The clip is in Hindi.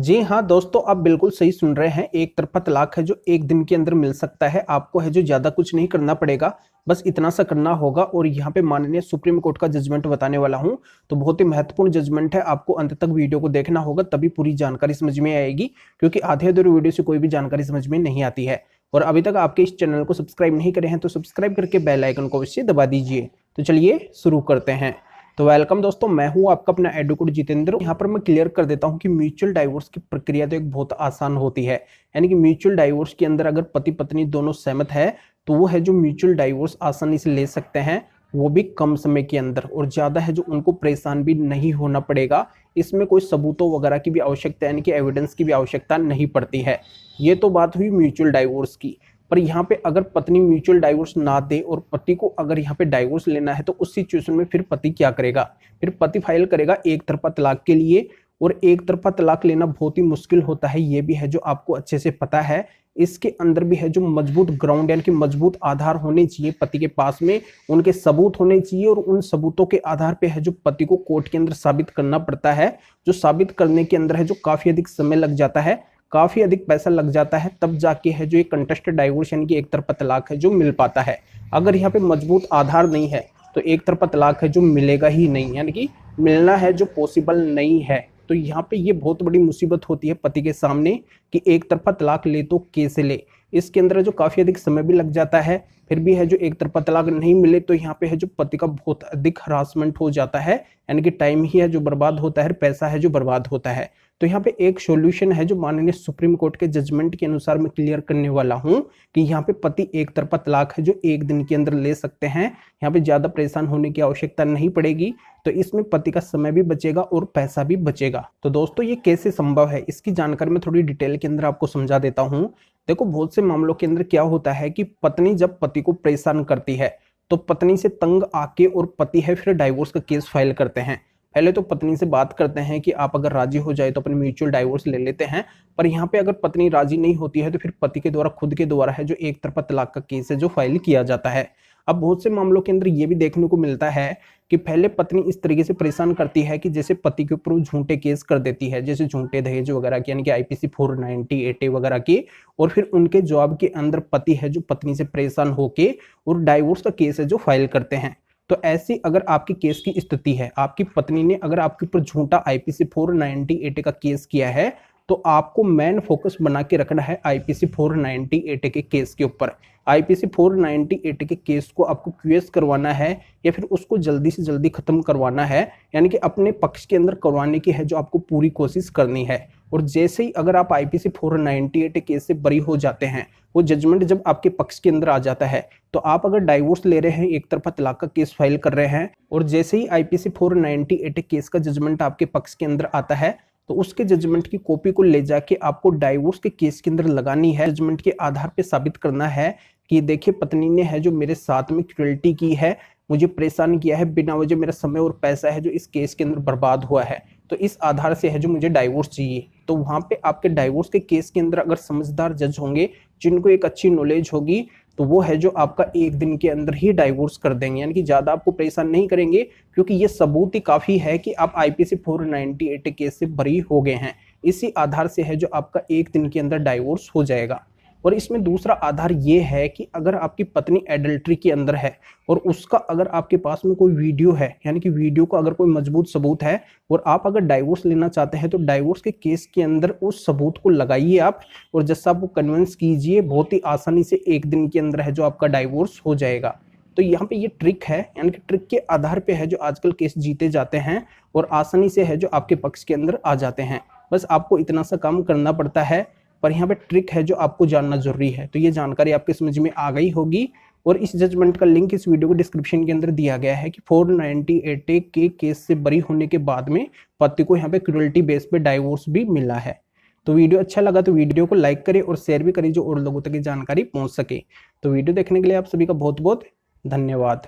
जी हाँ दोस्तों, आप बिल्कुल सही सुन रहे हैं। एक तरफा तलाक है जो एक दिन के अंदर मिल सकता है। आपको है जो ज़्यादा कुछ नहीं करना पड़ेगा, बस इतना सा करना होगा। और यहाँ पे माननीय सुप्रीम कोर्ट का जजमेंट बताने वाला हूँ, तो बहुत ही महत्वपूर्ण जजमेंट है। आपको अंत तक वीडियो को देखना होगा, तभी पूरी जानकारी समझ में आएगी, क्योंकि आधे अधूरे वीडियो से कोई भी जानकारी समझ में नहीं आती है। और अभी तक आपके इस चैनल को सब्सक्राइब नहीं करे हैं तो सब्सक्राइब करके बेल आइकन को अवश्य दबा दीजिए। तो चलिए शुरू करते हैं। तो वेलकम दोस्तों, मैं हूं आपका अपना एडवोकेट जितेंद्र। यहाँ पर मैं क्लियर कर देता हूं कि म्यूचुअल डाइवोर्स की प्रक्रिया तो एक बहुत आसान होती है। यानी कि म्यूचुअल डाइवोर्स के अंदर अगर पति पत्नी दोनों सहमत है तो वो है जो म्यूचुअल डाइवोर्स आसानी से ले सकते हैं, वो भी कम समय के अंदर। और ज्यादा है जो उनको परेशान भी नहीं होना पड़ेगा। इसमें कोई सबूतों वगैरह की भी आवश्यकता, यानी कि एविडेंस की भी आवश्यकता नहीं पड़ती है। ये तो बात हुई म्यूचुअल डाइवोर्स की। पर यहाँ पे अगर पत्नी म्यूचुअल डाइवोर्स ना दे और पति को अगर यहाँ पे डाइवोर्स लेना है, तो उस सिचुएशन में फिर पति क्या करेगा? फिर पति फाइल करेगा एक तरफा तलाक के लिए। और एक तरफा तलाक लेना बहुत ही मुश्किल होता है, ये भी है जो आपको अच्छे से पता है। इसके अंदर भी है जो मजबूत ग्राउंड, यानी कि मजबूत आधार होने चाहिए पति के पास में, उनके सबूत होने चाहिए। और उन सबूतों के आधार पे है जो पति को कोर्ट के अंदर साबित करना पड़ता है, जो साबित करने के अंदर है जो काफी अधिक समय लग जाता है, काफी अधिक पैसा लग जाता है। तब जाके है जो ये कंटेस्टेड डाइवोर्स यानी कि एक तरफा तलाक है जो मिल पाता है। अगर यहाँ पे मजबूत आधार नहीं है तो एक तरफा तलाक है जो मिलेगा ही नहीं, यानी कि मिलना है जो पॉसिबल नहीं है। तो यहाँ पे ये बहुत बड़ी मुसीबत होती है पति के सामने कि एक तरफा तलाक ले तो कैसे ले। इसके अंदर जो काफी अधिक समय भी लग जाता है। फिर भी है जो एक तरफा तलाक नहीं मिले तो यहाँ पे है जो पति का बहुत अधिक हरासमेंट हो जाता है, यानी कि टाइम ही है जो बर्बाद होता है, पैसा है जो बर्बाद होता है। तो यहाँ पे एक सॉल्यूशन है जो माननीय सुप्रीम कोर्ट के जजमेंट के अनुसार मैं क्लियर करने वाला हूँ कि यहाँ पे पति एक तरफा तलाक है जो एक दिन के अंदर ले सकते हैं। यहाँ पे ज्यादा परेशान होने की आवश्यकता नहीं पड़ेगी। तो इसमें पति का समय भी बचेगा और पैसा भी बचेगा। तो दोस्तों ये कैसे संभव है, इसकी जानकारी मैं थोड़ी डिटेल के अंदर आपको समझा देता हूँ। देखो, बहुत से मामलों के अंदर क्या होता है कि पत्नी जब पति को परेशान करती है तो पत्नी से तंग आके और पति है फिर डाइवोर्स का केस फाइल करते हैं। पहले तो पत्नी से बात करते हैं कि आप अगर राजी हो जाए तो अपने म्यूचुअल डाइवोर्स ले लेते हैं। पर यहाँ पे अगर पत्नी राजी नहीं होती है तो फिर पति के द्वारा खुद के द्वारा है जो एक तरफा तलाक का केस है जो फाइल किया जाता है। अब बहुत से मामलों के अंदर ये भी देखने को मिलता है कि पहले पत्नी इस तरीके से परेशान करती है कि जैसे पति के ऊपर झूठे केस कर देती है, जैसे झूठे दहेज वगैरह के, यानी कि आईपीसी 490 ATA वगैरह के। और फिर उनके जवाब के अंदर पति है जो पत्नी से परेशान होके और डाइवोर्स का केस है जो फाइल करते हैं। तो ऐसी अगर आपकी केस की स्थिति है, आपकी पत्नी ने अगर आपके ऊपर झूठा आईपीसी 490 ATA का केस किया है, तो आपको मेन फोकस बना के रखना है आईपीसी 490 ATA के केस के ऊपर। आईपीसी 490 ATA के केस को आपको क्यूएस करवाना है या फिर उसको जल्दी से जल्दी खत्म करवाना है, यानी कि अपने पक्ष के अंदर करवाने की है जो आपको पूरी कोशिश करनी है। और जैसे ही अगर आप आईपीसी 490 ATA केस से बरी हो जाते हैं, वो जजमेंट जब आपके पक्ष के अंदर आ जाता है, तो आप अगर डाइवोर्स ले रहे हैं, एक तरफा तलाक का केस फाइल कर रहे हैं, और जैसे ही आईपीसी 490 ATA केस का जजमेंट आपके पक्ष के अंदर आता है, तो उसके जजमेंट की कॉपी को ले जाके आपको डाइवोर्स के केस के अंदर लगानी है। जजमेंट के आधार पे साबित करना है कि देखिए पत्नी ने है जो मेरे साथ में क्रूरल्टी की है, मुझे परेशान किया है, बिना वजह मेरा समय और पैसा है जो इस केस के अंदर बर्बाद हुआ है, तो इस आधार से है जो मुझे डाइवोर्स चाहिए। तो वहां पे आपके डाइवोर्स के केस के अंदर अगर समझदार जज होंगे, जिनको एक अच्छी नॉलेज होगी, तो वो है जो आपका एक दिन के अंदर ही डाइवोर्स कर देंगे, यानी कि ज्यादा आपको परेशान नहीं करेंगे, क्योंकि ये सबूत ही काफी है कि आप आईपीसी 490 ATA केस से बरी हो गए हैं। इसी आधार से है जो आपका एक दिन के अंदर डाइवोर्स हो जाएगा। और इसमें दूसरा आधार ये है कि अगर आपकी पत्नी एडल्ट्री के अंदर है और उसका अगर आपके पास में कोई वीडियो है, यानी कि वीडियो का अगर कोई मजबूत सबूत है, और आप अगर डाइवोर्स लेना चाहते हैं, तो डाइवोर्स के केस के अंदर उस सबूत को लगाइए आप, और जज साहब को कन्विंस कीजिए। बहुत ही आसानी से एक दिन के अंदर है जो आपका डाइवोर्स हो जाएगा। तो यहाँ पे ये ट्रिक है, यानी कि ट्रिक के आधार पे है जो आजकल केस जीते जाते हैं और आसानी से है जो आपके पक्ष के अंदर आ जाते हैं। बस आपको इतना सा काम करना पड़ता है। पर यहाँ पे ट्रिक है जो आपको जानना जरूरी है। तो ये जानकारी आपके समझ में आ गई होगी। और इस जजमेंट का लिंक इस वीडियो को डिस्क्रिप्शन के अंदर दिया गया है कि 490 ATA के केस से बरी होने के बाद में पति को यहाँ पे क्रूरल्टी बेस पे डाइवोर्स भी मिला है। तो वीडियो अच्छा लगा तो वीडियो को लाइक करें और शेयर भी करें, जो और लोगों तक ये जानकारी पहुंच सके। तो वीडियो देखने के लिए आप सभी का बहुत बहुत धन्यवाद।